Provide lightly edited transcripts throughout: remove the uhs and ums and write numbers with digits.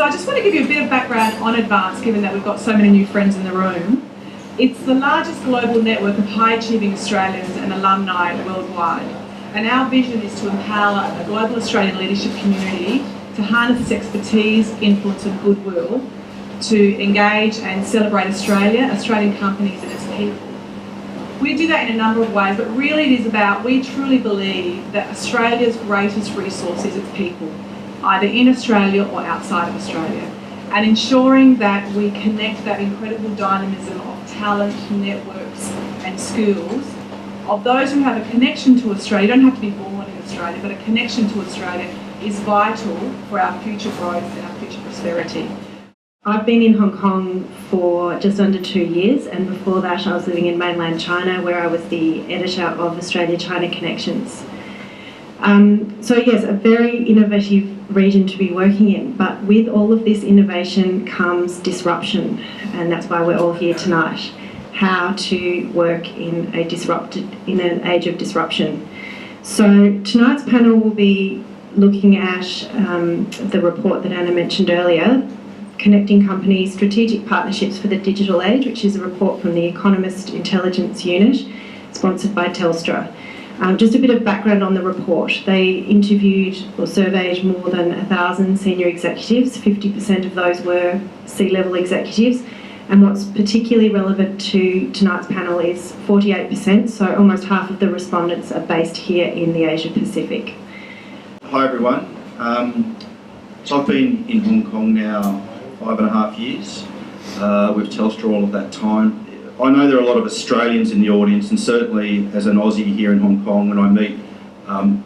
So I just want to give you a bit of background on Advance, given that we've got so many new friends in the room. It's the largest global network of high-achieving Australians and alumni worldwide. And our vision is to empower a global Australian leadership community to harness its expertise, influence and goodwill to engage and celebrate Australia, Australian companies and its people. We do that in a number of ways, but really it is about, we truly believe that Australia's greatest resource is its people, either in Australia or outside of Australia, and ensuring that we connect that incredible dynamism of talent, networks and skills of those who have a connection to Australia. You don't have to be born in Australia, but a connection to Australia is vital for our future growth and our future prosperity. I've been in Hong Kong for just under 2 years, and before that I was living in mainland China, where I was the editor of Australia-China Connections. So yes, a very innovative region to be working in, but with all of this innovation comes disruption, and that's why we're all here tonight. How to work in an age of disruption. So tonight's panel will be looking at the report that Anna mentioned earlier, Connecting Companies, Strategic Partnerships for the Digital Age, which is a report from the Economist Intelligence Unit, sponsored by Telstra. Just a bit of background on the report. They interviewed or surveyed more than 1,000 senior executives. 50% of those were C-level executives. And what's particularly relevant to tonight's panel is 48%, so almost half of the respondents are based here in the Asia Pacific. Hi everyone. So I've been in Hong Kong now 5.5 years with Telstra all of that time. I know there are a lot of Australians in the audience, and certainly as an Aussie here in Hong Kong, when I meet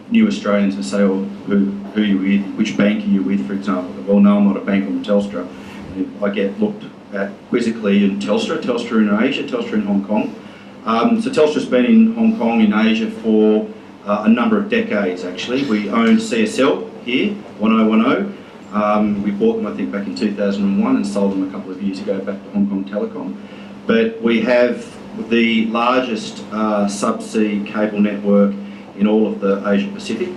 new Australians and say, oh, who are you with, which bank are you with, for example, well no, I'm not a bank, I'm Telstra. And I get looked at quizzically in Telstra in Asia, Telstra in Hong Kong. So Telstra's been in Hong Kong, in Asia for a number of decades actually. We owned CSL here, 1010. We bought them I think back in 2001 and sold them a couple of years ago back to Hong Kong Telecom. But we have the largest subsea cable network in all of the Asia Pacific.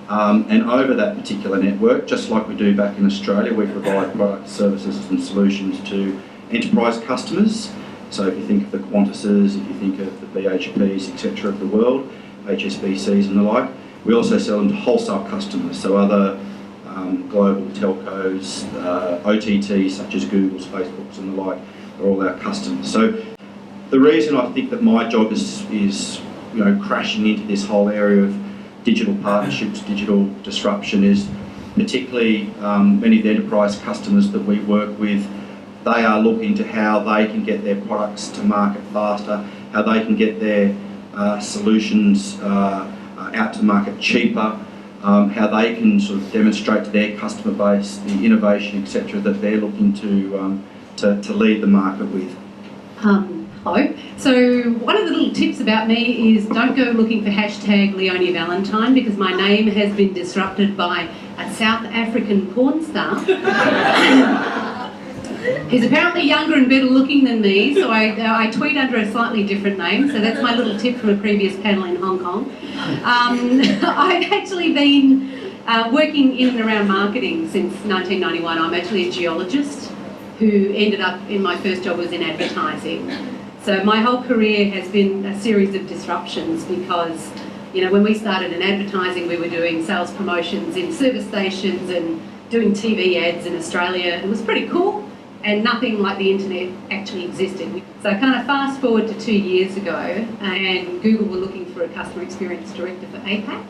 And over that particular network, just like we do back in Australia, we provide products, services and solutions to enterprise customers. So if you think of the Qantases, if you think of the BHPs, etc. of the world, HSBCs and the like, we also sell them to wholesale customers, so other global telcos, OTTs such as Google's, Facebook's and the like, are all our customers. So the reason I think that my job is crashing into this whole area of digital partnerships, digital disruption is particularly many of the enterprise customers that we work with, they are looking to how they can get their products to market faster, how they can get their solutions out to market cheaper, how they can sort of demonstrate to their customer base the innovation, etc., that they're looking to lead the market with. Hello. So one of the little tips about me is don't go looking for hashtag Leonie Valentine, because my name has been disrupted by a South African porn star. He's apparently younger and better looking than me, so I tweet under a slightly different name, so that's my little tip from a previous panel in Hong Kong. I've actually been working in and around marketing since 1991. I'm actually a geologist who ended up in my first job was in advertising. So my whole career has been a series of disruptions because, when we started in advertising, we were doing sales promotions in service stations and doing TV ads in Australia. It was pretty cool, and nothing like the internet actually existed. So kind of fast forward to 2 years ago, and Google were looking for a customer experience director for APAC,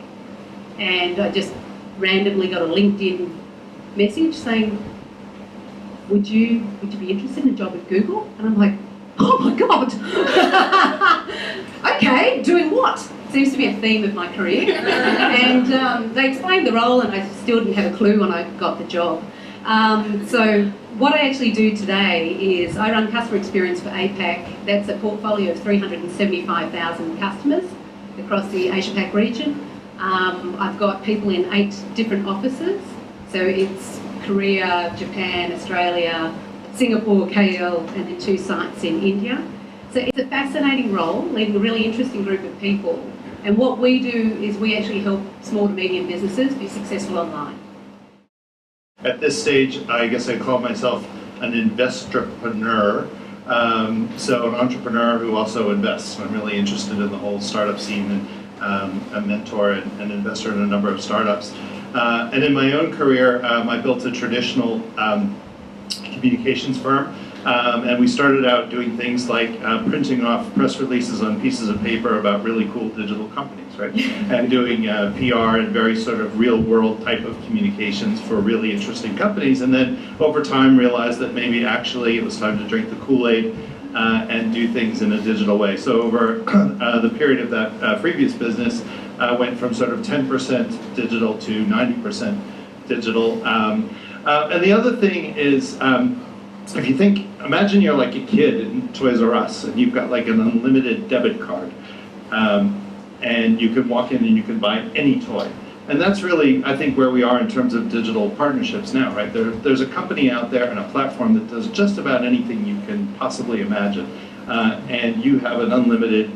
and I just randomly got a LinkedIn message saying, would you be interested in a job at Google? And I'm like, oh my God. Okay, doing what? Seems to be a theme of my career. And they explained the role, and I still didn't have a clue when I got the job. So what I actually do today is I run customer experience for APAC. That's a portfolio of 375,000 customers across the Asia-Pac region. I've got people in 8 different offices. So it's Korea, Japan, Australia, Singapore, KL, and then 2 sites in India. So it's a fascinating role, leading a really interesting group of people. And what we do is we actually help small to medium businesses be successful online. At this stage, I guess I call myself an investorpreneur. So an entrepreneur who also invests. I'm really interested in the whole startup scene and a mentor and investor in a number of startups. And in my own career, I built a traditional communications firm. And we started out doing things like printing off press releases on pieces of paper about really cool digital companies, right? And doing PR and very sort of real world type of communications for really interesting companies. And then over time realized that maybe actually it was time to drink the Kool-Aid and do things in a digital way. So over the period of that previous business, went from sort of 10% digital to 90% digital. And the other thing is, if you think, imagine you're like a kid in Toys R Us and you've got like an unlimited debit card and you can walk in and you can buy any toy. And that's really, I think, where we are in terms of digital partnerships now, right? There's a company out there and a platform that does just about anything you can possibly imagine. And you have an unlimited,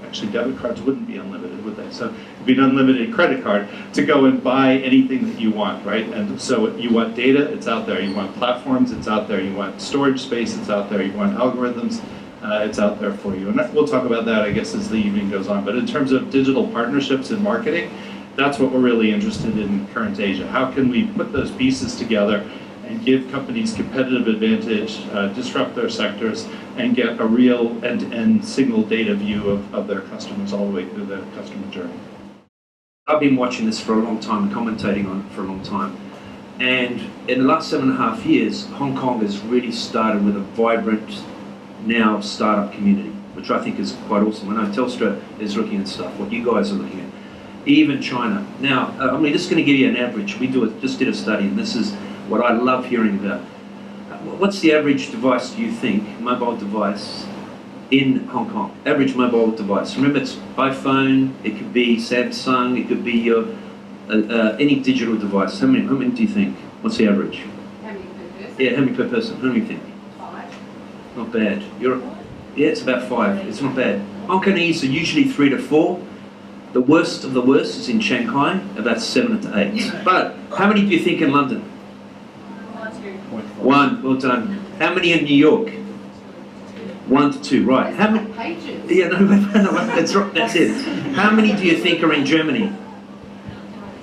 actually debit cards wouldn't be unlimited, would they? So it'd be an unlimited credit card to go and buy anything that you want, right? And so you want data, it's out there. You want platforms, it's out there. You want storage space, it's out there. You want algorithms, it's out there for you. And we'll talk about that, I guess, as the evening goes on. But in terms of digital partnerships and marketing, that's what we're really interested in current Asia. How can we put those pieces together and give companies competitive advantage, disrupt their sectors, and get a real end-to-end single data view of their customers all the way through the customer journey. I've been watching this for a long time and commentating on it for a long time. And in the last 7.5 years, Hong Kong has really started with a vibrant, now startup community, which I think is quite awesome. I know Telstra is looking at stuff, what you guys are looking at. Even China. Now, I'm just going to give you an average. We just did a study, and this is what I love hearing about. What's the average device, do you think, mobile device in Hong Kong? Average mobile device. Remember, it's iPhone, it could be Samsung, it could be your any digital device. How many do you think? What's the average? How many per person? Yeah, how many per person? How many do you think? 5. Not bad. Yeah, it's about 5. It's not bad. Hong Kongese are usually 3 to 4. The worst of the worst is in Shanghai, about 7 to 8. But how many do you think in London? 1. Well done. How many in New York? 1 to 2. Right. How many? Pages. Yeah, no, that's right. That's it. How many do you think are in Germany?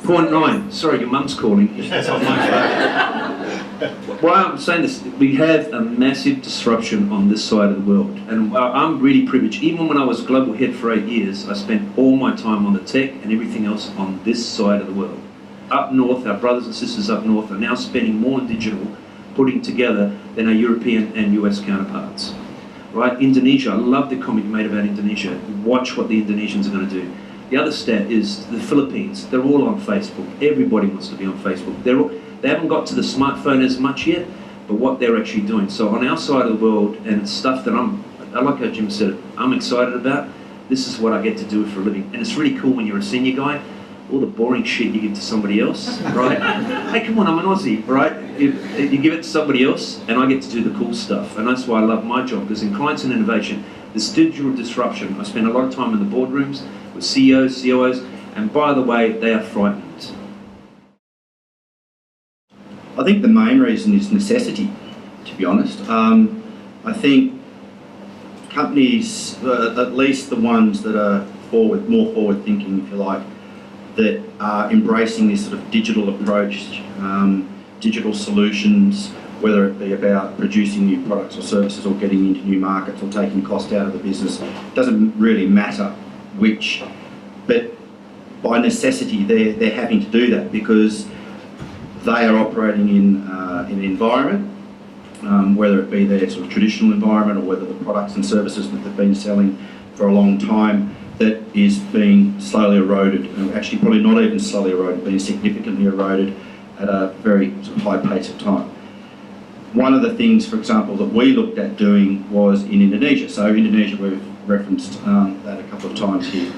0.9. Sorry, your mum's calling. That's on my phone. Why I'm saying this, we have a massive disruption on this side of the world. And I'm really privileged. Even when I was global head for 8 years, I spent all my time on the tech and everything else on this side of the world. Up north, our brothers and sisters up north are now spending more on digital, putting together, than our European and US counterparts. Right? Indonesia, I love the comment you made about Indonesia. Watch what the Indonesians are going to do. The other stat is the Philippines. They're all on Facebook. Everybody wants to be on Facebook. They haven't got to the smartphone as much yet, but what they're actually doing. So on our side of the world, and it's stuff that I like how Jim said it, I'm excited about. This is what I get to do for a living. And it's really cool when you're a senior guy, all the boring shit you give to somebody else, right? Hey, come on, I'm an Aussie, right? You give it to somebody else, and I get to do the cool stuff. And that's why I love my job, because in clients and innovation, this digital disruption, I spend a lot of time in the boardrooms with CEOs, COOs, and by the way, they are frightened. I think the main reason is necessity, to be honest. I think companies, at least the ones that are more forward thinking, if you like, that are embracing this sort of digital approach, digital solutions, whether it be about producing new products or services or getting into new markets or taking cost out of the business, doesn't really matter which, but by necessity they're having to do that because they are operating in an environment, whether it be their sort of traditional environment or whether the products and services that they've been selling for a long time, that is being slowly eroded, actually probably not even slowly eroded, being significantly eroded at a very sort of high pace of time. One of the things, for example, that we looked at doing was in Indonesia. So Indonesia, we've referenced that a couple of times here.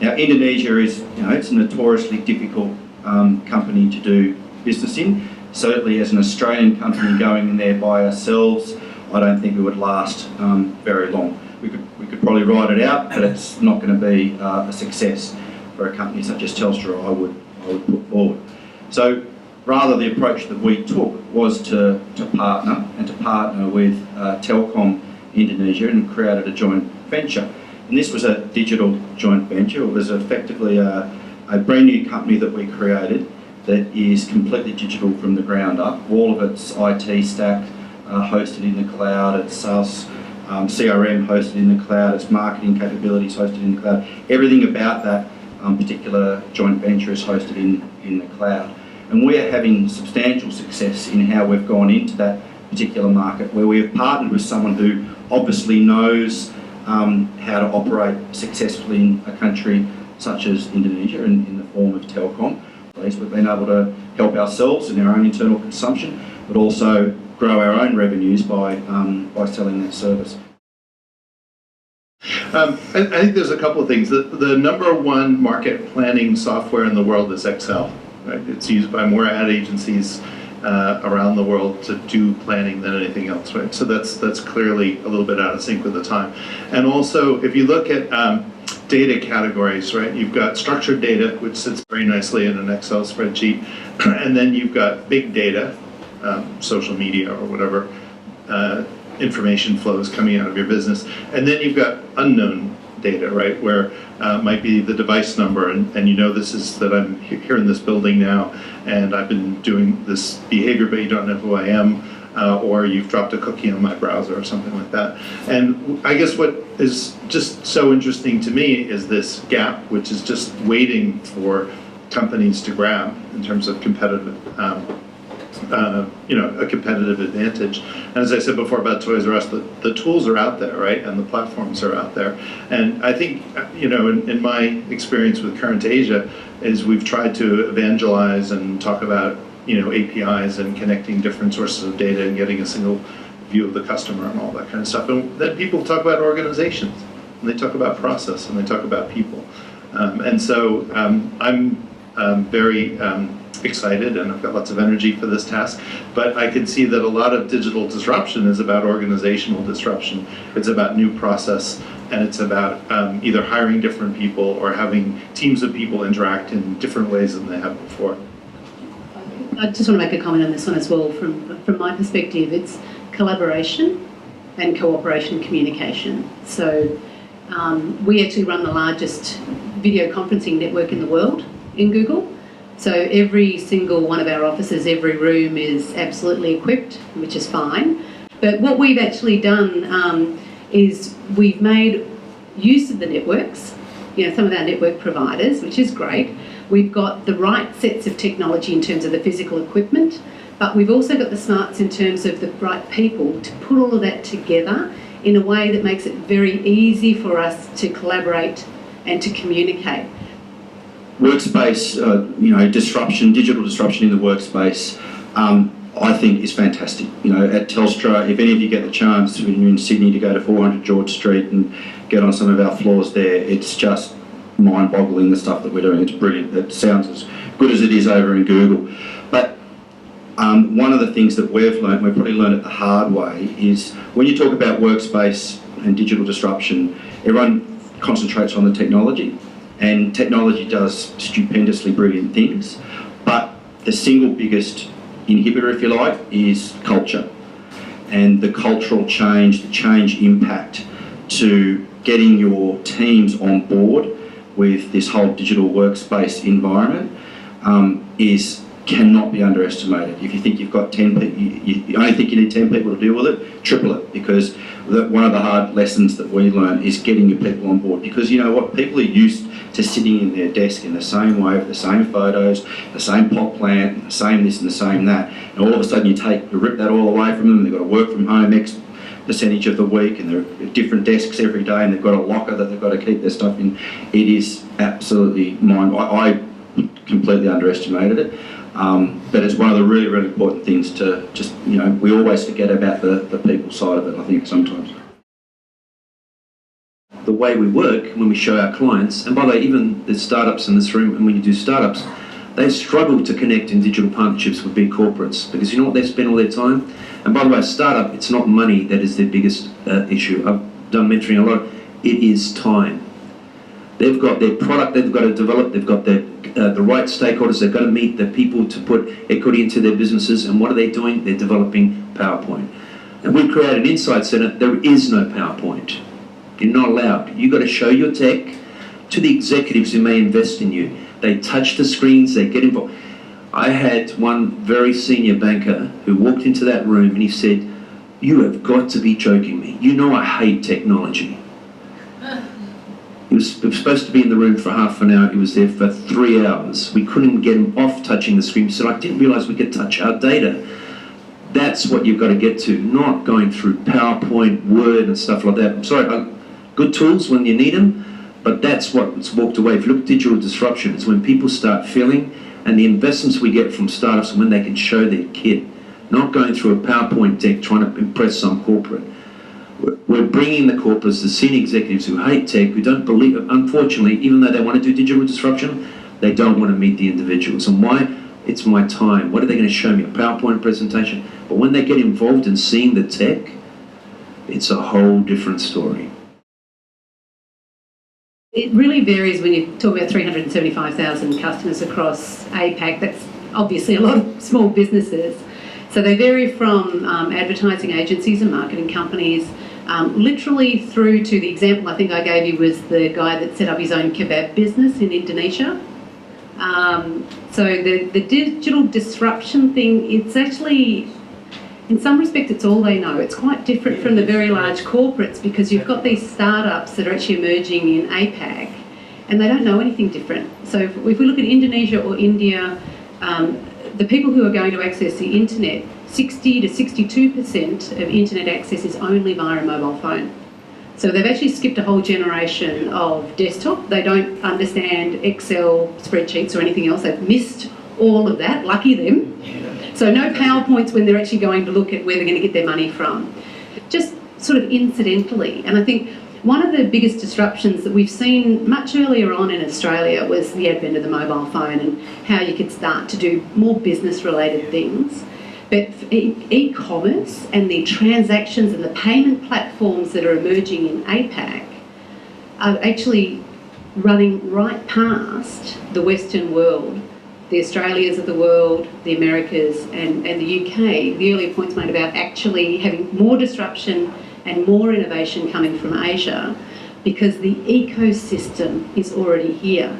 Now Indonesia is, it's a notoriously difficult company to do business in. Certainly as an Australian company going in there by ourselves, I don't think it would last very long. We could probably ride it out, but it's not going to be a success for a company such as Telstra, I would put forward. So rather the approach that we took was to partner with Telkom Indonesia and created a joint venture. And this was a digital joint venture. It was effectively a brand new company that we created that is completely digital from the ground up. All of its IT stack hosted in the cloud, its SaaS CRM hosted in the cloud, its marketing capabilities hosted in the cloud. Everything about that particular joint venture is hosted in the cloud. And we are having substantial success in how we've gone into that particular market, where we have partnered with someone who obviously knows how to operate successfully in a country such as Indonesia in the form of Telkom. At least we've been able to help ourselves in our own internal consumption, but also grow our own revenues by selling that service. I think there's a couple of things. The number one market planning software in the world is Excel. Right? It's used by more ad agencies around the world to do planning than anything else. Right? So that's clearly a little bit out of sync with the time. And also, if you look at data categories, right? You've got structured data, which sits very nicely in an Excel spreadsheet, and then you've got big data, social media or whatever information flows coming out of your business, and then you've got unknown data, right? Where might be the device number, and you know this is that I'm here in this building now, and I've been doing this behavior, but you don't know who I am. Or you've dropped a cookie on my browser or something like that. And I guess what is just so interesting to me is this gap, which is just waiting for companies to grab in terms of competitive, a competitive advantage. And as I said before about Toys R Us, the tools are out there, right? And the platforms are out there. And I think, in my experience with Current Asia, is we've tried to evangelize and talk about APIs and connecting different sources of data and getting a single view of the customer and all that kind of stuff. And then people talk about organizations, and they talk about process, and they talk about people. And so I'm very excited, and I've got lots of energy for this task, but I can see that a lot of digital disruption is about organizational disruption. It's about new process, and it's about either hiring different people or having teams of people interact in different ways than they have before. I just want to make a comment on this one as well. From my perspective, it's collaboration and cooperation and communication. So we actually run the largest video conferencing network in the world in Google. So every single one of our offices, every room is absolutely equipped, which is fine. But what we've actually done is we've made use of the networks, some of our network providers, which is great. We've got the right sets of technology in terms of the physical equipment, but we've also got the smarts in terms of the right people to put all of that together in a way that makes it very easy for us to collaborate and to communicate. Workspace, disruption, digital disruption in the workspace, I think is fantastic. At Telstra, if any of you get the chance when you're in Sydney to go to 400 George Street and get on some of our floors there, it's just mind-boggling the stuff that we're doing. It's brilliant. It sounds as good as it is over in Google. But one of the things that we've probably learned it the hard way, is when you talk about workspace and digital disruption, everyone concentrates on the technology, and technology does stupendously brilliant things, but the single biggest inhibitor, if you like, is culture, and the cultural change, the change impact to getting your teams on board with this whole digital workspace environment cannot be underestimated. If you think you've got 10 people, you only think you need 10 people to deal with it, triple it, because one of the hard lessons that we learn is getting your people on board, because you know what, people are used to sitting in their desk in the same way, with the same photos, the same pot plant, the same this and the same that, and all of a sudden you rip that all away from them. They've got to work from home X percentage of the week, and they're at different desks every day, and they've got a locker that they've got to keep their stuff in. It is absolutely I completely underestimated it, but it's one of the really, really important things to just, we always forget about the people side of it, I think, sometimes. The way we work when we show our clients, and by the way, even the startups in this room, and when you do startups, they struggle to connect in digital partnerships with big corporates, because you know what they spend all their time? And by the way, a startup, it's not money that is their biggest issue. I've done mentoring a lot. It is time. They've got their product they've got to develop, they've got the right stakeholders, they've got to meet the people to put equity into their businesses, and what are they doing? They're developing PowerPoint. And we've created an Insight Centre. There is no PowerPoint. You're not allowed. You've got to show your tech to the executives who may invest in you. They touch the screens, they get involved. I had one very senior banker who walked into that room and he said, "You have got to be joking me. You know I hate technology." He was supposed to be in the room for half an hour. He was there for 3 hours. We couldn't get him off touching the screen. He said, "I didn't realise we could touch our data." That's what you've got to get to, not going through PowerPoint, Word and stuff like that. I'm sorry, good tools when you need them, but that's what's walked away. If you look at digital disruption, it's when people start feeling, and the investments we get from startups when they can show their kit, not going through a PowerPoint deck trying to impress some corporate. We're bringing the corporates, the senior executives who hate tech, who don't believe, unfortunately, even though they want to do digital disruption, they don't want to meet the individuals. And why? It's my time. What are they going to show me? A PowerPoint presentation? But when they get involved in seeing the tech, it's a whole different story. It really varies when you talk about 375,000 customers across APAC. That's obviously a lot of small businesses. So they vary from advertising agencies and marketing companies, literally through to the example I think I gave you was the guy that set up his own kebab business in Indonesia. So the digital disruption thing, it's actually, in some respect, it's all they know. It's quite different from the very large corporates because you've got these startups that are actually emerging in APAC and they don't know anything different. So if we look at Indonesia or India, the people who are going to access the internet, 60 to 62% of internet access is only via a mobile phone. So they've actually skipped a whole generation of desktop. They don't understand Excel spreadsheets or anything else. They've missed all of that, lucky them. So no PowerPoints when they're actually going to look at where they're going to get their money from. Just sort of incidentally. And I think one of the biggest disruptions that we've seen much earlier on in Australia was the advent of the mobile phone and how you could start to do more business-related things. But e-commerce and the transactions and the payment platforms that are emerging in APAC are actually running right past the Western world, the Australias of the world, the Americas and the UK. The earlier points made about actually having more disruption and more innovation coming from Asia because the ecosystem is already here.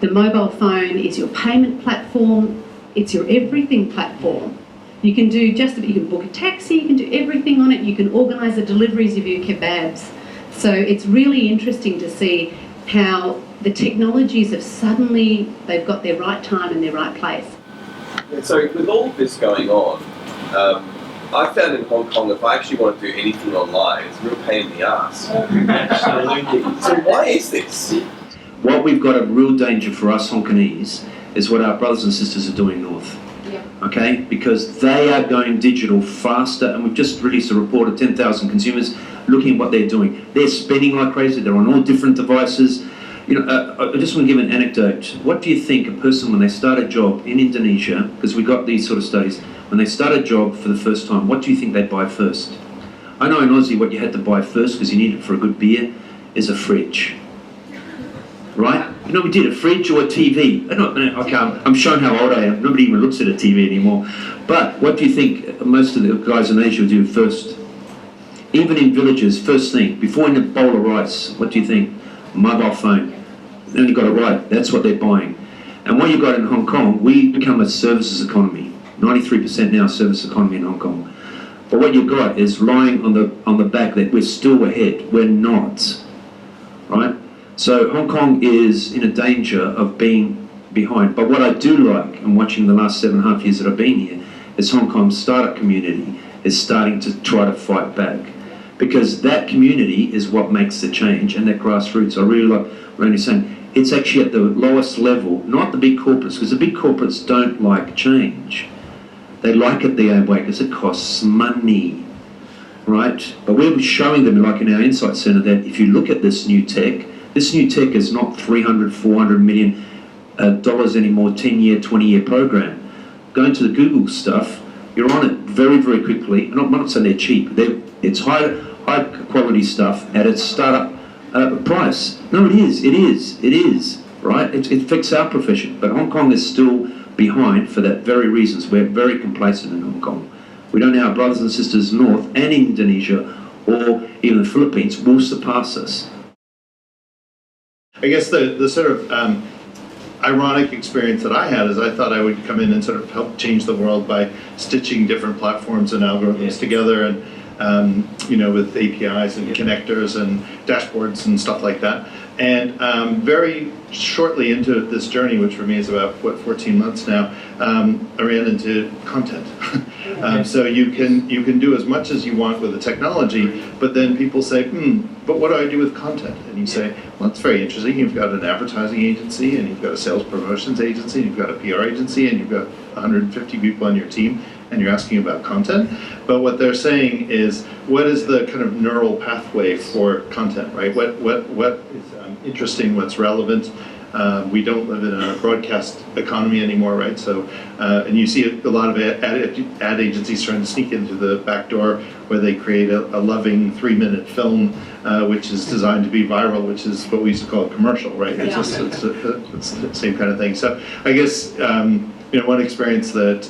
The mobile phone is your payment platform, it's your everything platform. You can do you can book a taxi, you can do everything on it, you can organise the deliveries of your kebabs. So it's really interesting to see how the technologies have suddenly, they've got their right time and their right place. And so with all of this going on, I found in Hong Kong if I actually want to do anything online, it's a real pain in the ass. Absolutely. So why is this? What we've got a real danger for us Hong Kongese is what our brothers and sisters are doing north. Okay, because they are going digital faster, and we've just released a report of 10,000 consumers looking at what they're doing. They're spending like crazy, they're on all different devices. You know, I just want to give an anecdote. What do you think a person, when they start a job in Indonesia, because we got these sort of studies, when they start a job for the first time, what do you think they buy first? I know in Aussie what you had to buy first, because you need it for a good beer, is a fridge. Right? You know, we did a fridge or a TV. I'm showing how old I am. Nobody even looks at a TV anymore. But what do you think most of the guys in Asia do first? Even in villages, first thing, before in a bowl of rice, what do you think? Mobile phone. They only got it right. That's what they're buying. And what you got in Hong Kong, we become a services economy. 93% now service economy in Hong Kong. But what you've got is lying on the back that we're still ahead. We're not. Right? So Hong Kong is in a danger of being behind. But what I do like, and watching the last 7.5 years that I've been here, is Hong Kong's startup community is starting to try to fight back. Because that community is what makes the change, and that grassroots. I really like Randy saying, it's actually at the lowest level, not the big corporates, because the big corporates don't like change. They like it the old way because it costs money, right? But we're showing them, like in our Insight Centre, that if you look at this new tech is not $300, $400 million anymore, 10-year, 20-year program. Going to the Google stuff, you're on it very, very quickly. I'm not saying they're cheap. It's high quality stuff at its startup price. No, it is, right? It affects our profession, but Hong Kong is still behind for that very reasons. We're very complacent in Hong Kong. We don't know our brothers and sisters north and Indonesia or even the Philippines will surpass us. I guess the sort of ironic experience that I had is I thought I would come in and sort of help change the world by stitching different platforms and algorithms together, and with APIs and connectors and dashboards and stuff like that. And very shortly into this journey, which for me is about 14 months now, I ran into content. So you can do as much as you want with the technology, but then people say, but what do I do with content? And you say, well, that's very interesting. You've got an advertising agency, and you've got a sales promotions agency, and you've got a PR agency, and you've got 150 people on your team, and you're asking about content. But what they're saying is, what is the kind of neural pathway for content, right? What is interesting, what's relevant? We don't live in a broadcast economy anymore, right? So, and you see a lot of ad agencies trying to sneak into the back door where they create a loving 3-minute film, which is designed to be viral, which is what we used to call a commercial, right? It's the same kind of thing. So I guess, one experience that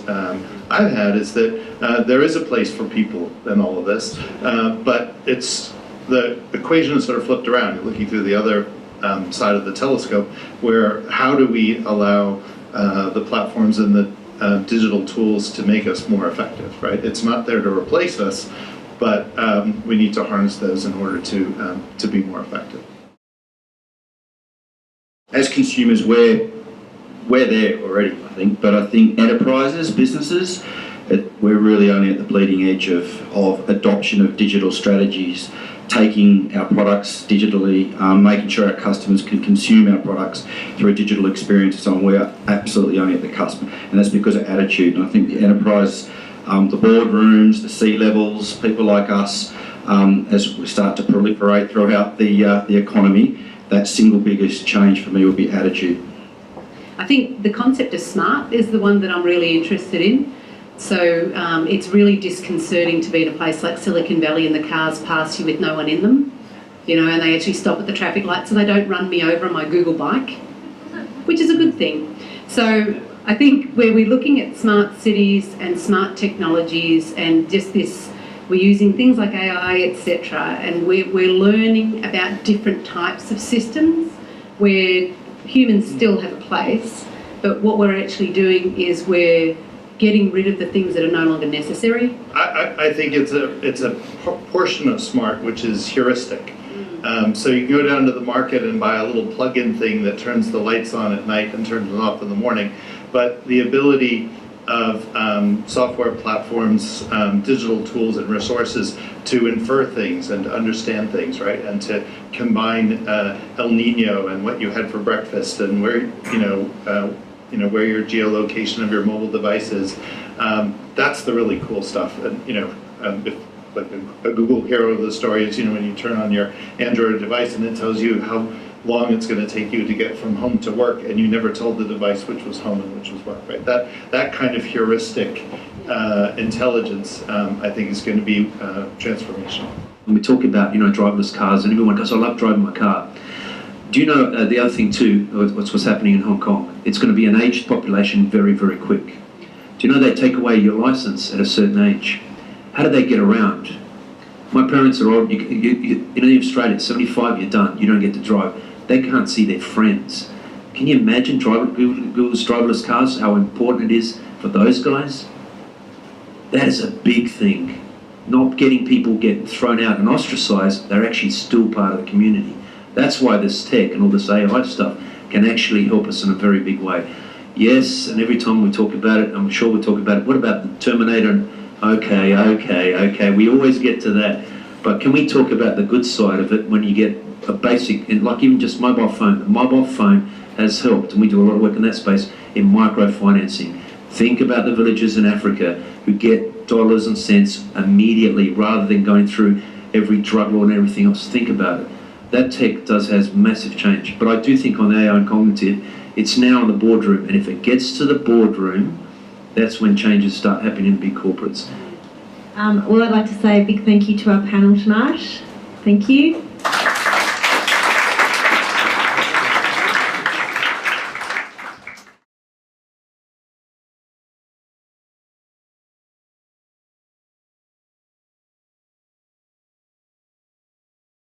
I've had is that there is a place for people in all of this, but it's the equation is sort of flipped around. You're looking through the other side of the telescope, where how do we allow the platforms and the digital tools to make us more effective, right? It's not there to replace us, but we need to harness those in order to be more effective. As consumers, we're there already, I think, but I think enterprises, businesses, we're really only at the bleeding edge of adoption of digital strategies, taking our products digitally, making sure our customers can consume our products through a digital experience and so on. We're absolutely only at the cusp, and that's because of attitude. And I think the enterprise, the boardrooms, the C-levels, people like us, as we start to proliferate throughout the economy, that single biggest change for me would be attitude. I think the concept of smart is the one that I'm really interested in. So it's really disconcerting to be in a place like Silicon Valley and the cars pass you with no one in them, and they actually stop at the traffic lights and they don't run me over on my Google bike, which is a good thing. So I think where we're looking at smart cities and smart technologies and just this, we're using things like AI, etc., and we're learning about different types of systems where humans still have a place, but what we're actually doing is we're getting rid of the things that are no longer necessary. I think it's a portion of smart, which is heuristic. So you can go down to the market and buy a little plug-in thing that turns the lights on at night and turns them off in the morning. But the ability of software platforms, digital tools and resources to infer things and to understand things, right? And to combine El Nino and what you had for breakfast and where, where your geolocation of your mobile device is. That's the really cool stuff. And, if, like a Google hero of the story is, when you turn on your Android device and it tells you how long it's going to take you to get from home to work, and you never told the device which was home and which was work, right? That kind of heuristic intelligence, I think, is going to be transformational. When we talk about, driverless cars, and everyone goes, I love driving my car. Do you know the other thing too, what's happening in Hong Kong? It's going to be an aged population very, very quick. Do you know they take away your license at a certain age? How do they get around? My parents are old. In Australia, at 75, you're done. You don't get to drive. They can't see their friends. Can you imagine Google's driverless cars, how important it is for those guys? That is a big thing. Not getting people get thrown out and ostracized, they're actually still part of the community. That's why this tech and all this AI stuff can actually help us in a very big way. Yes, and every time we talk about it, I'm sure we'll talk about it. What about the Terminator? And okay, we always get to that. But can we talk about the good side of it when you get a basic, like even just mobile phone. The mobile phone has helped, and we do a lot of work in that space, in microfinancing. Think about the villagers in Africa who get dollars and cents immediately rather than going through every drug law and everything else. Think about it. That tech has massive change. But I do think on AI and cognitive, it's now in the boardroom. And if it gets to the boardroom, that's when changes start happening in big corporates. Well, I'd like to say a big thank you to our panel tonight. Thank you.